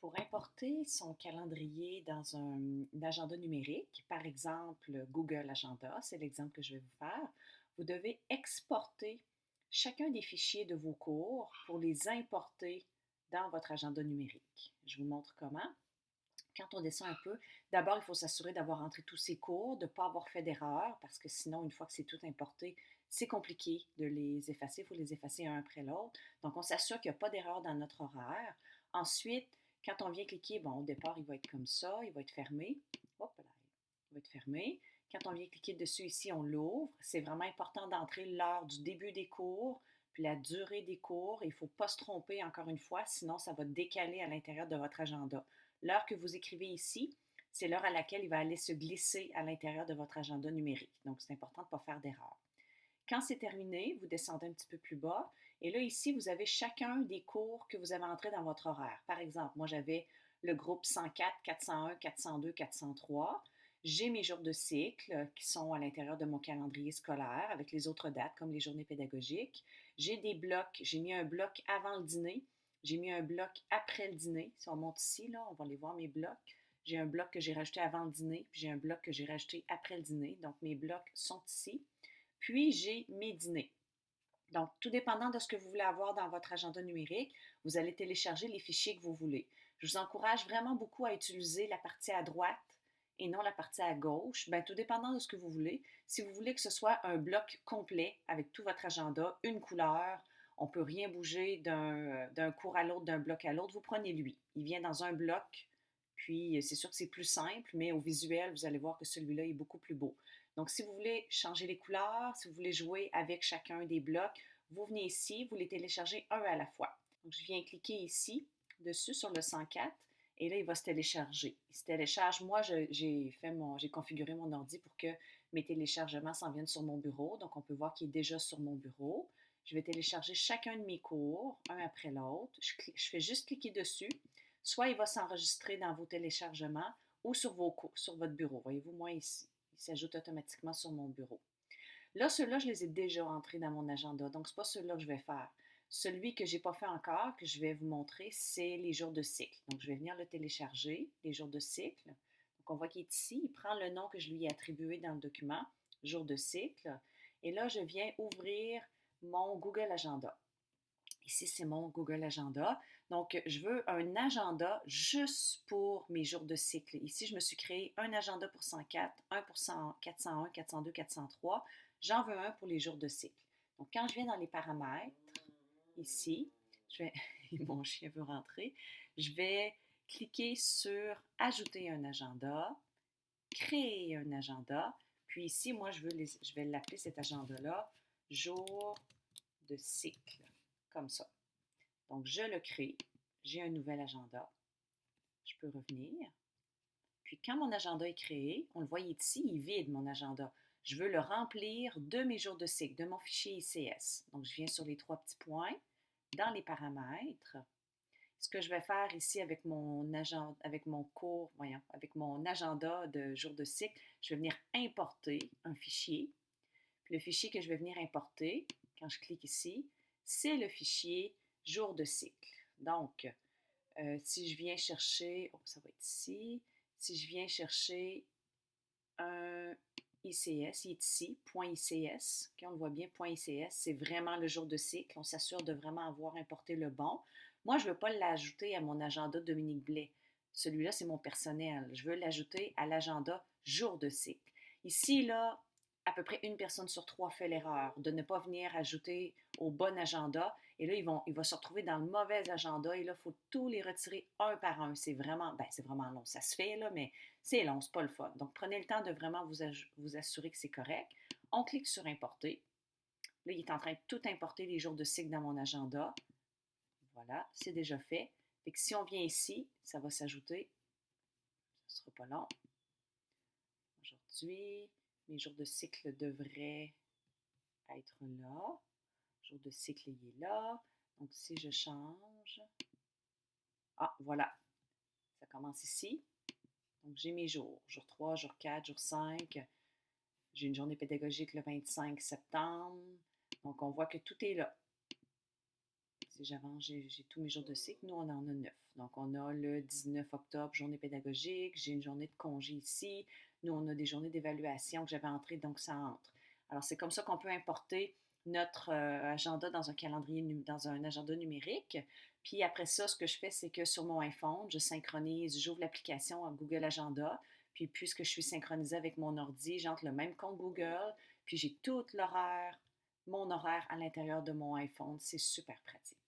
Pour importer son calendrier dans un agenda numérique, par exemple Google Agenda, c'est l'exemple que je vais vous faire, vous devez exporter chacun des fichiers de vos cours pour les importer dans votre agenda numérique. Je vous montre comment. Quand on descend un peu, d'abord, il faut s'assurer d'avoir entré tous ses cours, de ne pas avoir fait d'erreur, parce que sinon, une fois que c'est tout importé, c'est compliqué de les effacer. Il faut les effacer un après l'autre. Donc, on s'assure qu'il n'y a pas d'erreur dans notre horaire. Ensuite, quand on vient cliquer, bon, au départ, il va être comme ça, il va être fermé. Hop là, il va être fermé. Quand on vient cliquer dessus ici, on l'ouvre. C'est vraiment important d'entrer l'heure du début des cours, puis la durée des cours. Il ne faut pas se tromper encore une fois, sinon ça va décaler à l'intérieur de votre agenda. L'heure que vous écrivez ici, c'est l'heure à laquelle il va aller se glisser à l'intérieur de votre agenda numérique. Donc, c'est important de ne pas faire d'erreur. Quand c'est terminé, vous descendez un petit peu plus bas et là, ici, vous avez chacun des cours que vous avez entrés dans votre horaire. Par exemple, moi, j'avais le groupe 104, 401, 402, 403. J'ai mes jours de cycle qui sont à l'intérieur de mon calendrier scolaire avec les autres dates comme les journées pédagogiques. J'ai des blocs, j'ai mis un bloc avant le dîner, j'ai mis un bloc après le dîner. Si on monte ici, là, on va aller voir mes blocs. J'ai un bloc que j'ai rajouté avant le dîner, puis j'ai un bloc que j'ai rajouté après le dîner. Donc, mes blocs sont ici. Puis, j'ai mes dîners. Donc, tout dépendant de ce que vous voulez avoir dans votre agenda numérique, vous allez télécharger les fichiers que vous voulez. Je vous encourage vraiment beaucoup à utiliser la partie à droite et non la partie à gauche. Bien, tout dépendant de ce que vous voulez. Si vous voulez que ce soit un bloc complet avec tout votre agenda, une couleur, on ne peut rien bouger d'un cours à l'autre, d'un bloc à l'autre, vous prenez lui. Il vient dans un bloc, puis c'est sûr que c'est plus simple, mais au visuel, vous allez voir que celui-là est beaucoup plus beau. Donc, si vous voulez changer les couleurs, si vous voulez jouer avec chacun des blocs, vous venez ici, vous les téléchargez un à la fois. Donc, je viens cliquer ici, dessus, sur le 104, et là, il va se télécharger. Il se télécharge. Moi, j'ai configuré mon ordi pour que mes téléchargements s'en viennent sur mon bureau. Donc, on peut voir qu'il est déjà sur mon bureau. Je vais télécharger chacun de mes cours, un après l'autre. Je fais juste cliquer dessus. Soit il va s'enregistrer dans vos téléchargements ou sur votre bureau. Voyez-vous, moi ici, il s'ajoute automatiquement sur mon bureau. Là, ceux-là, je les ai déjà entrés dans mon agenda, donc ce n'est pas ceux-là que je vais faire. Celui que je n'ai pas fait encore, que je vais vous montrer, c'est les jours de cycle. Donc, je vais venir le télécharger, les jours de cycle. Donc, on voit qu'il est ici. Il prend le nom que je lui ai attribué dans le document, jour de cycle. Et là, je viens ouvrir mon Google Agenda. Ici, c'est mon Google Agenda. Donc, je veux un agenda juste pour mes jours de cycle. Ici, je me suis créé un agenda pour 104, un pour 401, 402, 403. J'en veux un pour les jours de cycle. Donc, quand je viens dans les paramètres, ici, mon chien veut rentrer, je vais cliquer sur Ajouter un agenda, créer un agenda. Puis ici, moi, je vais l'appeler cet agenda-là jour de cycle, comme ça. Donc, je le crée. J'ai un nouvel agenda. Je peux revenir. Puis, quand mon agenda est créé, on le voit ici, il est vide, mon agenda. Je veux le remplir de mes jours de cycle, de mon fichier ICS. Donc, je viens sur les trois petits points, dans les paramètres. Ce que je vais faire ici avec mon agenda, avec mon cours, voyons, avec mon agenda de jours de cycle, je vais venir importer un fichier. Puis le fichier que je vais venir importer, quand je clique ici, c'est le fichier jour de cycle. Donc, si je viens chercher, ça va être ici, si je viens chercher un ICS, il est ici, .ics, on le voit bien, .ics, c'est vraiment le jour de cycle, on s'assure de vraiment avoir importé le bon. Moi, je ne veux pas l'ajouter à mon agenda Dominique Blais. Celui-là, c'est mon personnel. Je veux l'ajouter à l'agenda jour de cycle. Ici, là, à peu près une personne sur trois fait l'erreur de ne pas venir ajouter au bon agenda. Et là, il va se retrouver dans le mauvais agenda. Et là, il faut tous les retirer un par un. C'est vraiment long. Ça se fait, là, mais c'est long, c'est pas le fun. Donc, prenez le temps de vraiment vous assurer que c'est correct. On clique sur Importer. Là, il est en train de tout importer les jours de cycle dans mon agenda. Voilà, c'est déjà fait. Fait que si on vient ici, ça va s'ajouter. Ce ne sera pas long. Aujourd'hui, mes jours de cycle devraient être là. Jour de cycle, il est là. Donc, si je change... Ah, voilà. Ça commence ici. Donc, j'ai mes jours. Jour 3, jour 4, jour 5. J'ai une journée pédagogique le 25 septembre. Donc, on voit que tout est là. j'avance, j'ai tous mes jours de cycle. Nous, on en a 9. Donc, on a le 19 octobre, journée pédagogique. J'ai une journée de congé ici. Nous, on a des journées d'évaluation que j'avais entrées, donc ça entre. Alors, c'est comme ça qu'on peut importer notre agenda dans un calendrier, dans un agenda numérique. Puis après ça, ce que je fais, c'est que sur mon iPhone, je synchronise, j'ouvre l'application Google Agenda. Puis puisque je suis synchronisée avec mon ordi, j'entre le même compte Google. Puis j'ai tout l'horaire, mon horaire à l'intérieur de mon iPhone. C'est super pratique.